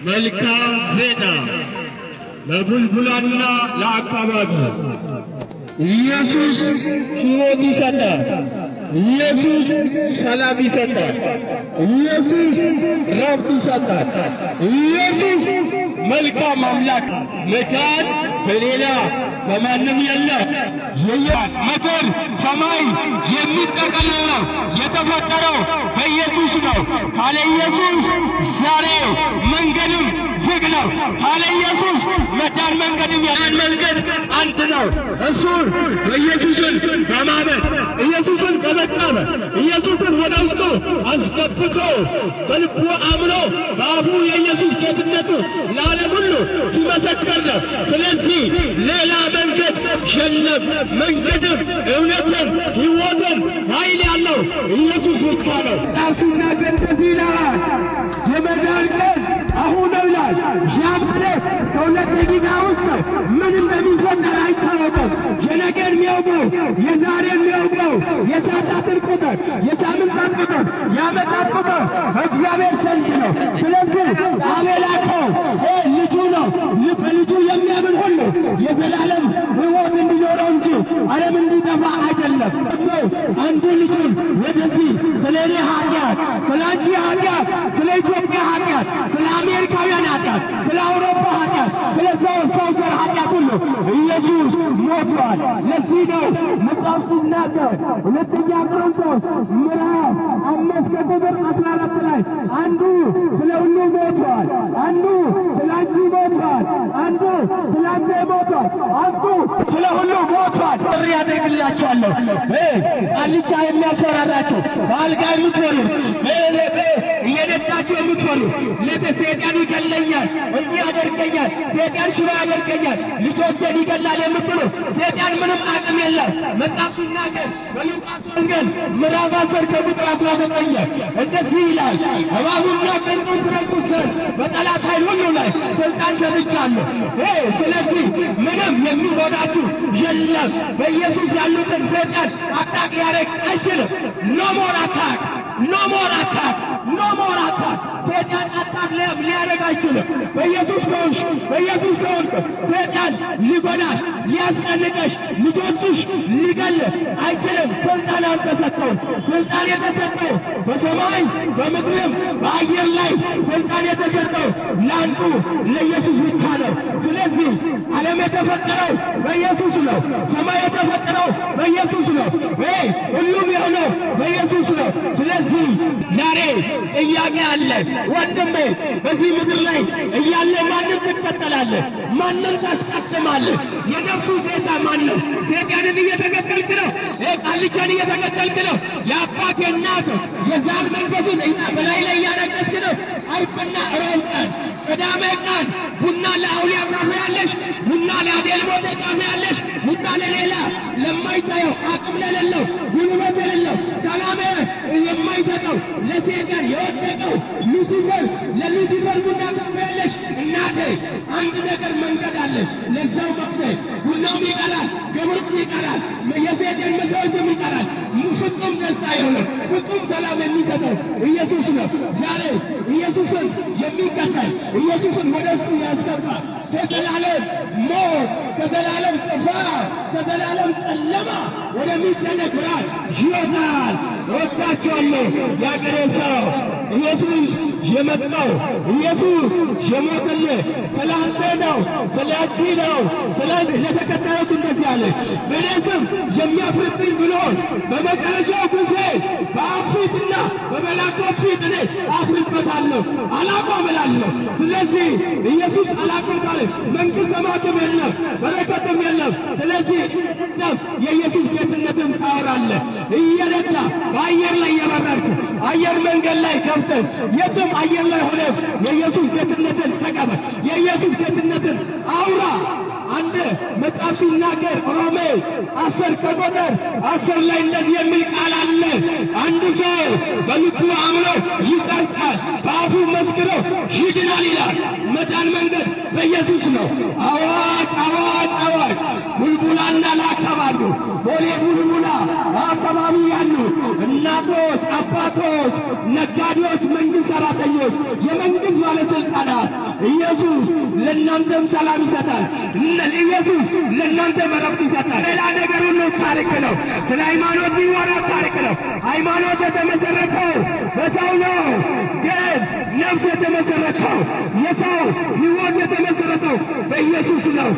መልካም ዜና ለቡልቡላና ለአካባቢው ኢየሱስ ሕይወት ይሰጣል። ኢየሱስ ሰላም ይሰጣል። ኢየሱስ ረፍት ይሰጣል። ኢየሱስ መልካም አምላክ መካን በሌላ በማንም የለም። ምድር ሰማይ የሚጠቀልለው የተፈጠረው በኢየሱስ ነው። ካለ ኢየሱስ ዛሬ መንገድም ዝግ ነው። ካለ ኢየሱስ መዳን መንገድም ያን መንገድ አንድ ነው። እሱን በኢየሱስን በማመን ኢየሱስን በመቀበል ኢየሱስን ወደ ውስጡ አስገብቶ በልቡ አምኖ በአፉ የኢየሱስ ጌትነቱ ለዓለም ሁሉ ሲመሰክር ነው። ስለዚህ ሌላ መንገድ የለም። መንገድም እውነትም ሕይወትም ኃይል ያለው ኢየሱስ ብቻ ነው። ራሱና ገንዘብ ይላል የመዳን ቀን አሁን ነው ይላል። ዣምፕሌት ከሁለት ደቂቃ ውስጥ ምን እንደሚፈጠር አይታወቅም። የነገን የሚያውቀው የዛሬን የሚያውቀው የሰዓታትን ቁጥር የሳምንታት ቁጥር የዓመታት ቁጥር በእግዚአብሔር ዘንድ ነው። ስለዚህ አቤላከው ልጁ ነው። በልጁ የሚያምን ሁሉ የዘላለም ሕይወት እንዲኖረው እንጂ ዓለም እንዲጠፋ አይደለም። አንዱ ልጁን ወደዚህ ስለ እኔ ኃጢአት፣ ስለ አንቺ ኃጢአት፣ ስለ ኢትዮጵያ ኃጢአት፣ ስለ አሜሪካውያን ኃጢአት፣ ስለ አውሮፓ ኃጢአት፣ ስለ ሰው ዘር ኃጢአት ሁሉ ኢየሱስ ሞቷል። ለዚህ ነው መጽሐፍ ሲናገር ሁለተኛ ቆሮንቶስ ምዕራፍ 5 ቁጥር 14 ላይ አንዱ ስለ ሁሉ ሞቷል፣ አንዱ ስለ አንቺ ሞቷል፣ አንዱ ስለ አንተ ሞቷል፣ አንዱ ስለ ሁሉ ሞቷል። ጥሪ ያደርግላችኋለሁ። አልጫ የሚያስፈራራችሁ በአልጋ የምትሆኑ እየነዳችሁ የምትሆኑ ሰይጣን ይገለኛል፣ እንዲህ ያደርገኛል፣ ሰይጣን ሽባ ያደርገኛል፣ ልጆቼን ይገላል የምትሉ ሰይጣን ምንም አቅም የለም። መጽሐፍ ሲናገር በሉቃስ ወንጌል ምዕራፍ 10 ከቁጥር 19 እንደዚህ ይላል፣ እባቡና ጊንጡን ትረግጡ ዘንድ በጠላት ኃይል ሁሉ ላይ ስልጣን ሰጥቻለሁ። ስለዚህ ምንም የሚጎዳችሁ የለም። በኢየሱስ ያሉትን ሰይጣን አታክ ሊያደርግ አይችልም። ኖ ሞር አታክ፣ ኖ ሞር አታክ፣ ኖ ሞር አታክ። ሰይጣን አታክ ሊያደርግ አይችልም። በኢየሱስ ከሆንሽ፣ በኢየሱስ ከሆንክ ሰይጣን ሊጎዳሽ፣ ሊያስጨንቀሽ፣ ልጆችሽ ሊገልህ አይችልም። ስልጣን አልተሰጠውም። ስልጣን የተሰጠው በሰማይ በምድርም በአየር ላይ ስልጣን የተሰጠው ለአንዱ ለኢየሱስ ብቻ ነው። ስለዚህ ዓለም የተፈጠረው በኢየሱስ ነው። ሰማይ የተፈጠረው በኢየሱስ ነው። ሁሉም የሆነው በኢየሱስ ነው። ስለዚህ ዛሬ ጥያቄ አለ ወንድሜ፣ በዚህ ምድር ላይ እያለ ማንን ትከተላለህ? ማንን ታስቀድማለህ? የነፍሱ ጌታ ማን ነው? ሰይጣንን እየተከተልክ ነው? ቃልቻን እየተከተልክ ነው? የአባት የእናት የዛር መንፈስን በላይ ላይ እያነገስክ ነው? አርብና ሮብ ቀን ቅዳሜ ቀን ቡና ለአውሊያ ታፈያለሽ፣ ቡና ለአዴልሞ ታፈያለሽ፣ ቡና ለሌላ ለማይታየው አቅም ለሌለው ጉልበት የሌለው ሰላም የማይሰጠው ለሰይጣን የወደቀው ሉሲፈር ለሉሲፈር ቡና ታፈያለሽ። እናቴ አንድ ነገር መንገድ አለ። ለዛው መፍትሄ ቡናውም ይቀራል፣ ገበሩም ይቀራል፣ የሰይጣን መስዋዕትም ይቀራል። ፍጹም ደስታ የሆነ ፍጹም ሰላም የሚሰጠው ኢየሱስ ነው። ዛሬ ኢየሱስን የሚከተል ኢየሱስን ወደ እሱ ያስገባ ከዘላለም ሞት፣ ከዘላለም ጥፋት፣ ከዘላለም ጨለማ ወደሚደነቅ ብርሃን ይወጣል። እወዳቸዋለሁ የአገሬ ሰው። ኢየሱስ የመጣው ኢየሱስ የሞተልህ ስለ አንተ ነው፣ ስለ አንቺ ነው። ለተከታዮች እንደዚህ አለ፣ በእኔ ስም የሚያፍርብኝ ብሎን በመጨረሻው ጊዜ በአብ ፊትና በመላእክቶች ፊት እኔ አፍርበታለሁ፣ አላቆም እላለሁ። ስለዚህ ኢየሱስ አላቆም ካለ መንግሥተ ሰማያትም የለም፣ በረከትም የለም። ስለዚህ የኢየሱስ ጌትነትን ታወራለህ እየነዳ በአየር ላይ የበረርክ አየር መንገድ ላይ ገብተህ የትም አየር ላይ ሆነ የኢየሱስ ጌትነትን ተቀበል። የኢየሱስ ጌትነትን አውራ። አንድ መጽሐፍ ሲናገር ሮሜ 10 ከቁጥር 10 ላይ እንደዚህ የሚል ቃል አለ። አንድ ሰው በልቡ አምኖ ይጸድቃል፣ በአፉ መስክሮ ይድናል ይላል። መዳን መንገድ በኢየሱስ ነው። አዋጅ አዋጅ አዋጅ! ቡልቡላና ለአካባቢ ቦሌ ቡልቡላ አካባቢ ያሉ እናቶች፣ አባቶች፣ ነጋዴዎች፣ መንግስት ሰራተኞች፣ የመንግስት ባለስልጣናት ኢየሱስ ለእናንተም ሰላም ይሰጣል። ኢየሱስ ለእናንተም ዕረፍት ይሰጣል። ሌላ ነገር ሁሉ ታሪክ ነው። ስለ ሃይማኖት ቢወራ ታሪክ ነው። ሃይማኖት የተመሰረተው በሰው ነው። ግን ነፍስ የተመሰረተው የሰው ሕይወት የተመሰረተው በኢየሱስ ነው።